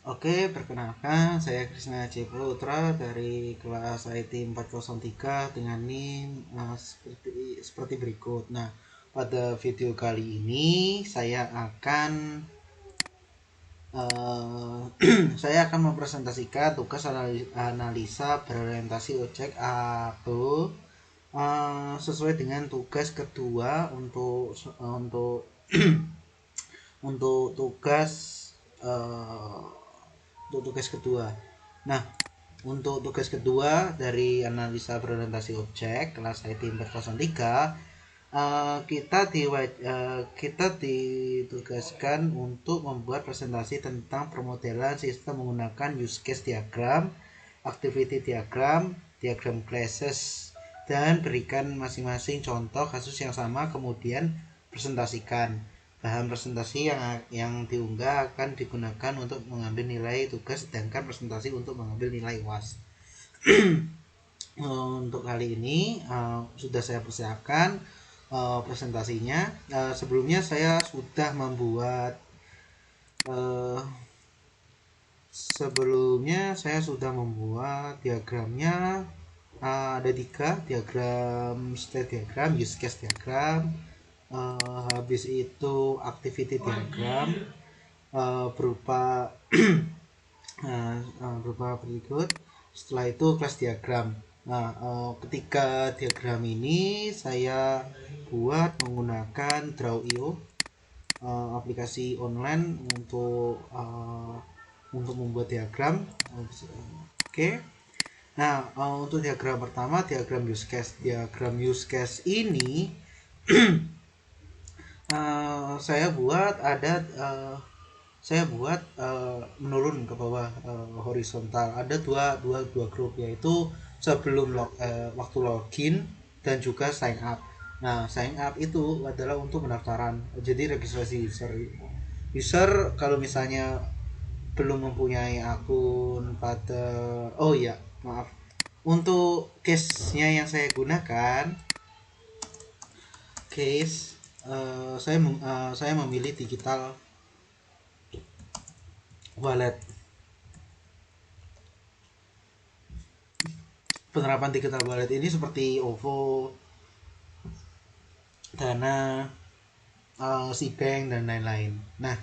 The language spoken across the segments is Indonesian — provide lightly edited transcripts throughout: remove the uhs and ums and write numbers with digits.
Oke, perkenalkan saya Krisna C. Putra dari kelas IT 403 dengan NIM seperti berikut. Nah, pada video kali ini eh, saya akan mempresentasikan tugas analisa berorientasi objek atau sesuai dengan tugas kedua untuk untuk tugas eh, untuk tugas kedua. Nah, untuk tugas kedua dari analisa berorientasi objek kelas IT 403, kita ditugaskan untuk membuat presentasi tentang permodelan sistem menggunakan use case diagram, activity diagram, diagram classes, dan berikan masing-masing contoh kasus yang sama, kemudian presentasikan. Bahan presentasi yang diunggah akan digunakan untuk mengambil nilai tugas, sedangkan presentasi untuk mengambil nilai UAS. Untuk kali ini sudah saya persiapkan presentasinya. Sebelumnya saya sudah membuat diagramnya. Ada 3 diagram: state diagram, use case diagram, habis itu activity diagram, berupa berupa berikut. Setelah itu class diagram. Nah, ketiga diagram ini saya buat menggunakan Draw.io, aplikasi online untuk membuat diagram. Oke. Nah, untuk diagram pertama, diagram use case. Diagram use case ini saya buat menurun ke bawah, horizontal. Ada dua grup, yaitu sebelum waktu login dan juga sign up. Nah, sign up itu adalah untuk pendaftaran, jadi registrasi user kalau misalnya belum mempunyai akun pada oh ya maaf, untuk case-nya yang saya gunakan case saya memilih digital wallet. Penerapan digital wallet ini seperti OVO, Dana, Cbank, dan lain-lain. Nah,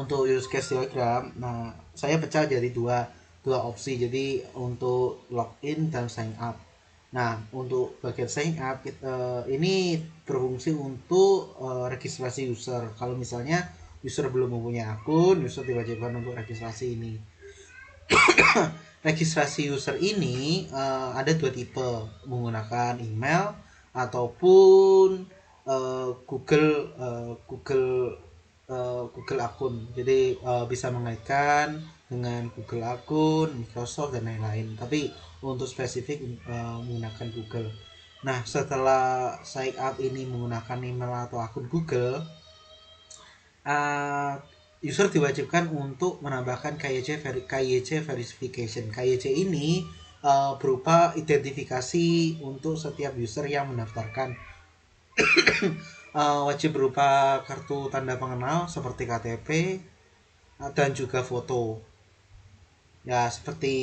untuk use case diagram, nah saya pecah jadi dua opsi, jadi untuk login dan sign up. Nah, untuk bagian sign up ini berfungsi untuk registrasi user. Kalau misalnya user belum mempunyai akun, user diwajibkan untuk registrasi ini. Registrasi user ini ada 2 tipe, menggunakan email ataupun Google akun. Jadi bisa mengaitkan dengan Google akun, Microsoft, dan lain-lain. Tapi untuk spesifik menggunakan Google. Nah, setelah sign up ini menggunakan email atau akun Google, user diwajibkan untuk menambahkan KYC verification. KYC ini berupa identifikasi untuk setiap user yang mendaftarkan. Wajib berupa kartu tanda pengenal seperti KTP dan juga foto. Ya, seperti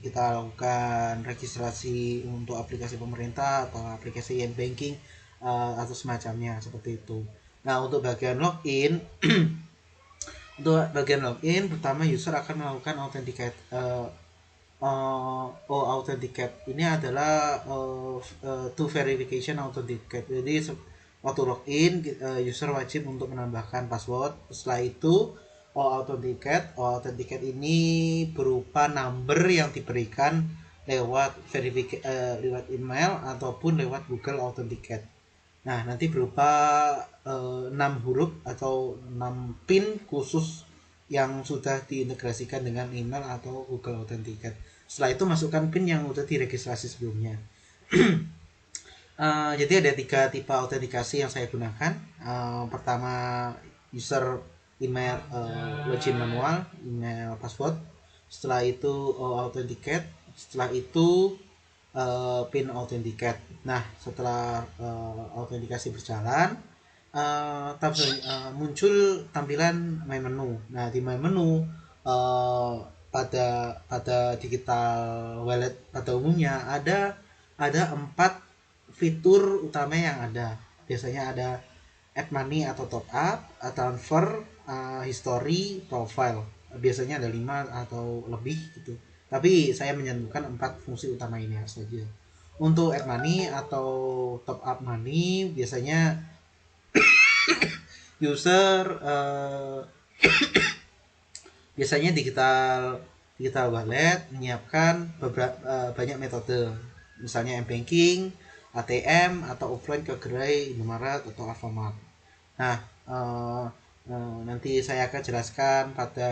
kita lakukan registrasi untuk aplikasi pemerintah atau aplikasi banking atau semacamnya, seperti itu. Nah, untuk bagian login pertama user akan melakukan authenticate. Ini adalah two verification authenticate. Jadi waktu login user wajib untuk menambahkan password. Setelah itu authenticate ini berupa number yang diberikan lewat lewat email ataupun lewat Google Authenticate. Nah, nanti berupa 6 huruf atau 6 pin khusus yang sudah diintegrasikan dengan email atau Google Authenticate. Setelah itu masukkan pin yang sudah diregistrasi sebelumnya. Jadi ada 3 tipe autentikasi yang saya gunakan. Pertama, user email login manual, email password. Setelah itu authenticate. Setelah itu pin authenticate. Nah, setelah autentikasi berjalan, muncul tampilan main menu. Nah, di main menu uh, pada digital wallet pada umumnya ada 4 fitur utama yang ada. Biasanya ada add money atau top up, transfer, history, profile. Biasanya ada 5 atau lebih gitu. Tapi saya menyantumkan 4 fungsi utama ini saja. Untuk add money atau top up money biasanya user biasanya digital wallet menyiapkan banyak metode, misalnya m-banking, ATM, atau offline ke gerai Indomaret atau Alfamart. Nah, nanti saya akan jelaskan pada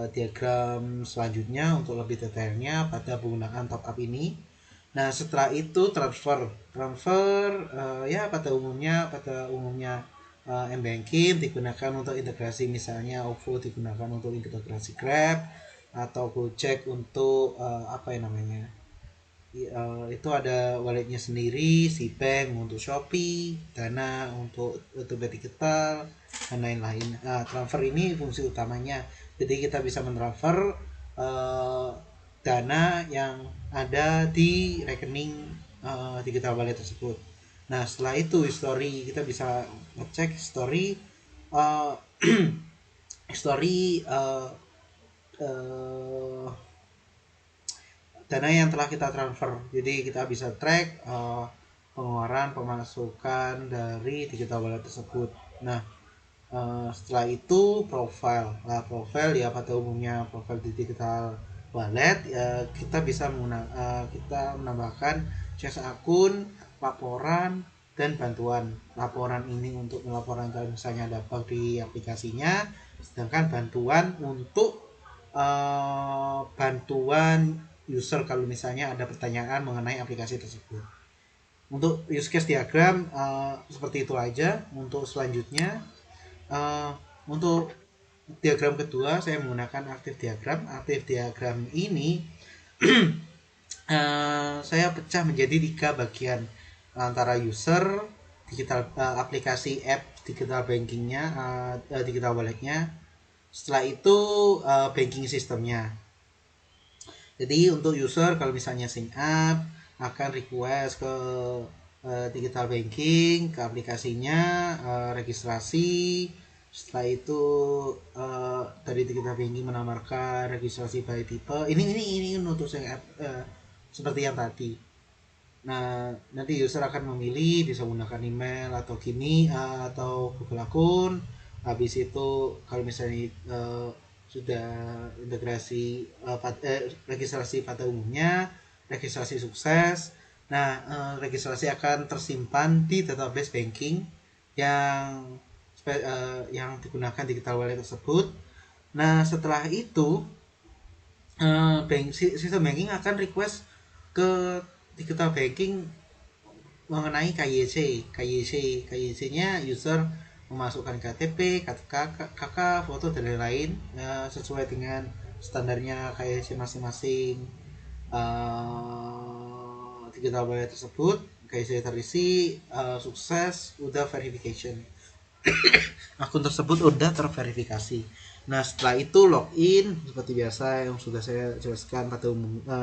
diagram selanjutnya untuk lebih detailnya pada penggunaan top up ini. Nah, setelah itu transfer ya pada umumnya m-banking digunakan untuk integrasi, misalnya OVO digunakan untuk integrasi Grab atau Gojek untuk apa ya namanya, itu ada walletnya sendiri, si bank untuk Shopee, Dana untuk dompet digital, dan lain-lain. Nah, transfer ini fungsi utamanya, jadi kita bisa mentransfer dana yang ada di rekening digital wallet tersebut. Nah, setelah itu history, kita bisa ngecek history uh, history dana yang telah kita transfer. Jadi kita bisa track pengeluaran pemasukan dari digital wallet tersebut. Nah, setelah itu profile ya pada umumnya profile di digital wallet kita bisa kita menambahkan chat akun, laporan, dan bantuan. Laporan ini untuk melaporkan kalau misalnya ada bug di aplikasinya, sedangkan bantuan untuk bantuan user kalau misalnya ada pertanyaan mengenai aplikasi tersebut. Untuk use case diagram seperti itu aja. Untuk selanjutnya untuk diagram kedua saya menggunakan aktif diagram. Aktif diagram ini saya pecah menjadi 3 bagian, antara user, digital aplikasi app digital bankingnya, digital walletnya. Setelah itu banking sistemnya. Jadi untuk user kalau misalnya sign up akan request ke digital banking, ke aplikasinya, registrasi. Setelah itu dari digital banking menawarkan registrasi by tipe. Ini untuk sign up seperti yang tadi. Nah, nanti user akan memilih bisa menggunakan email atau Gmail atau Google akun. Habis itu kalau misalnya sudah integrasi registrasi pada umumnya, registrasi sukses. Nah, registrasi akan tersimpan di database banking yang digunakan digital wallet tersebut. Nah, setelah itu sistem banking akan request ke digital banking mengenai KYC-nya user memasukkan KTP, KK, foto, dan lain-lain sesuai dengan standarnya KYC masing-masing digital wallet tersebut. KYC terisi sukses, udah verification. Akun tersebut udah terverifikasi. Nah, setelah itu login seperti biasa yang sudah saya jelaskan pada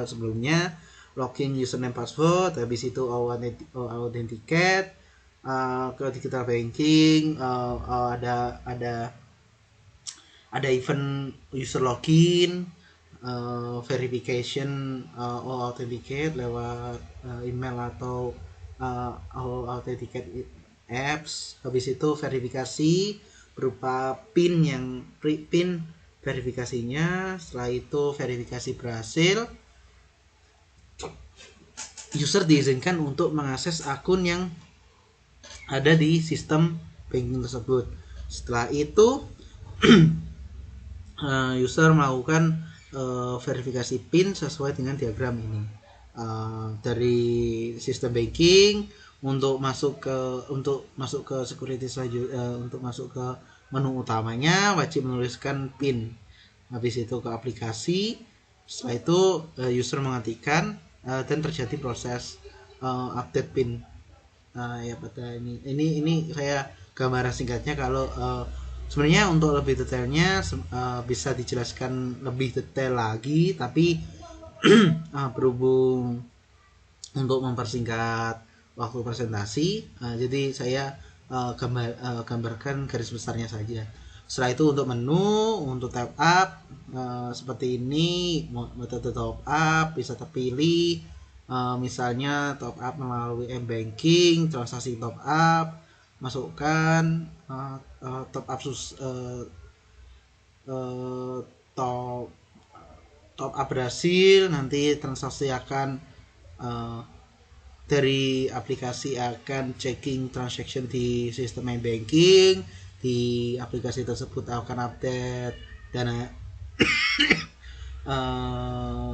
sebelumnya. Login username password, habis itu authenticate ke digital banking, ada event user login, verification authenticate lewat email atau authenticate apps. Habis itu verifikasi berupa pin verifikasinya. Setelah itu verifikasi berhasil, user diizinkan untuk mengakses akun yang ada di sistem banking tersebut. Setelah itu user melakukan verifikasi PIN sesuai dengan diagram ini. Dari sistem banking untuk masuk ke security untuk masuk ke menu utamanya wajib menuliskan PIN. Habis itu ke aplikasi. Setelah itu user mengetikkan dan terjadi proses update PIN. Ya pada ini saya gambaran singkatnya. Kalau sebenarnya untuk lebih detailnya bisa dijelaskan lebih detail lagi, tapi berhubung untuk mempersingkat waktu presentasi, jadi saya gambarkan garis besarnya saja. Setelah itu untuk menu, untuk tab up seperti ini, metode top up bisa terpilih, misalnya top up melalui m-banking, transaksi top up, masukkan top up top top up berhasil, nanti transaksi akan dari aplikasi akan checking transaction di sistem banking, di aplikasi tersebut akan update dana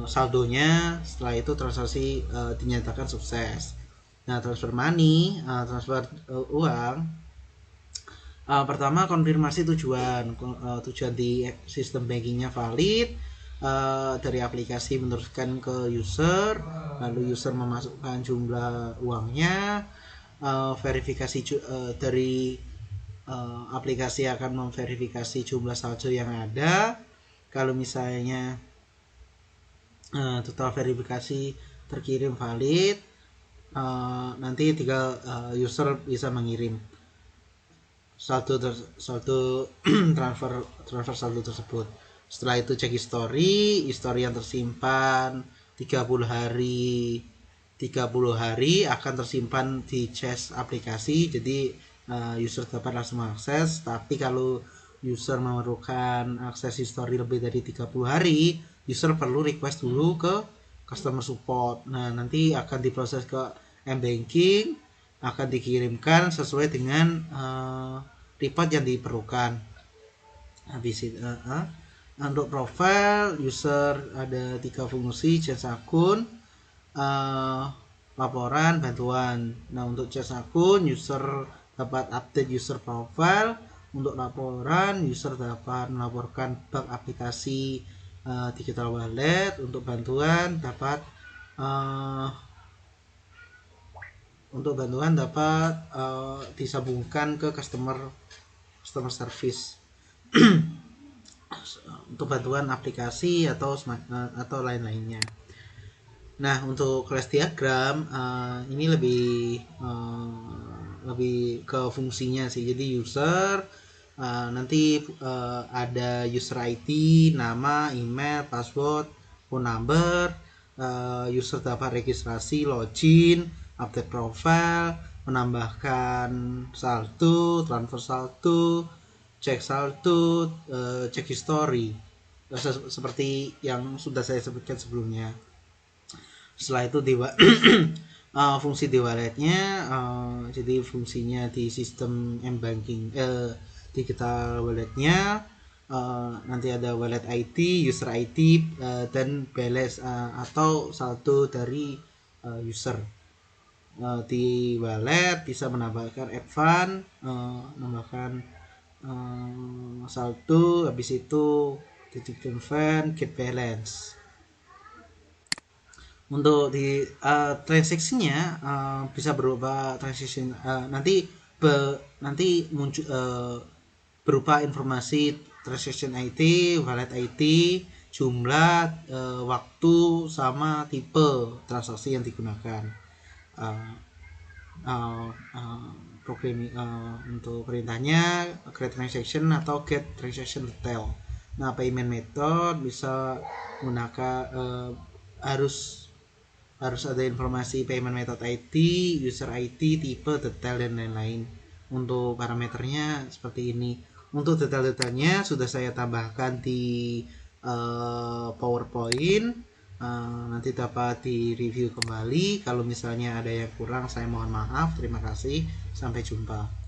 saldonya. Setelah itu transaksi dinyatakan sukses. Nah, transfer money, transfer uang, pertama konfirmasi tujuan di sistem bankingnya valid, dari aplikasi meneruskan ke user, lalu user memasukkan jumlah uangnya, verifikasi dari aplikasi akan memverifikasi jumlah saldo yang ada. Kalau misalnya total verifikasi terkirim valid, nanti tinggal user bisa mengirim saldo transfer saldo tersebut. Setelah itu cek history yang tersimpan 30 hari akan tersimpan di cache aplikasi, jadi user dapat langsung akses. Tapi kalau user memerlukan akses history lebih dari 30 hari, user perlu request dulu ke customer support. Nah, nanti akan diproses ke m-banking, akan dikirimkan sesuai dengan report yang diperlukan. Habis itu untuk profile user ada 3 fungsi: change akun, laporan, bantuan. Nah, untuk change akun user dapat update user profile, untuk laporan user dapat melaporkan bug aplikasi digital wallet, untuk bantuan dapat disambungkan ke customer service untuk bantuan aplikasi atau lain-lainnya. Nah, untuk class diagram ini lebih ke fungsinya sih. Jadi user nanti ada user ID, nama, email, password, phone number. User dapat registrasi, login, update profile, menambahkan saldo, transfer saldo, cek saldo, cek history, seperti yang sudah saya sebutkan sebelumnya. Setelah itu fungsi di walletnya, jadi fungsinya di sistem m-banking digital walletnya, nanti ada wallet ID, user ID, dan balance atau saldo dari user. Di wallet bisa menambahkan advance, menambahkan saldo, habis itu titik event, get balance. Untuk di transaksinya bisa berupa transaction nanti muncul berupa informasi transaction ID, wallet ID, jumlah, waktu, sama tipe transaksi yang digunakan. Programming untuk perintahnya create transaction atau get transaction detail. Nah, payment method bisa menggunakan harus ada informasi payment method ID, user ID, tipe, detail, dan lain-lain. Untuk parameternya seperti ini. Untuk detail-detailnya sudah saya tambahkan di PowerPoint. Nanti dapat di review kembali. Kalau misalnya ada yang kurang, saya mohon maaf. Terima kasih. Sampai jumpa.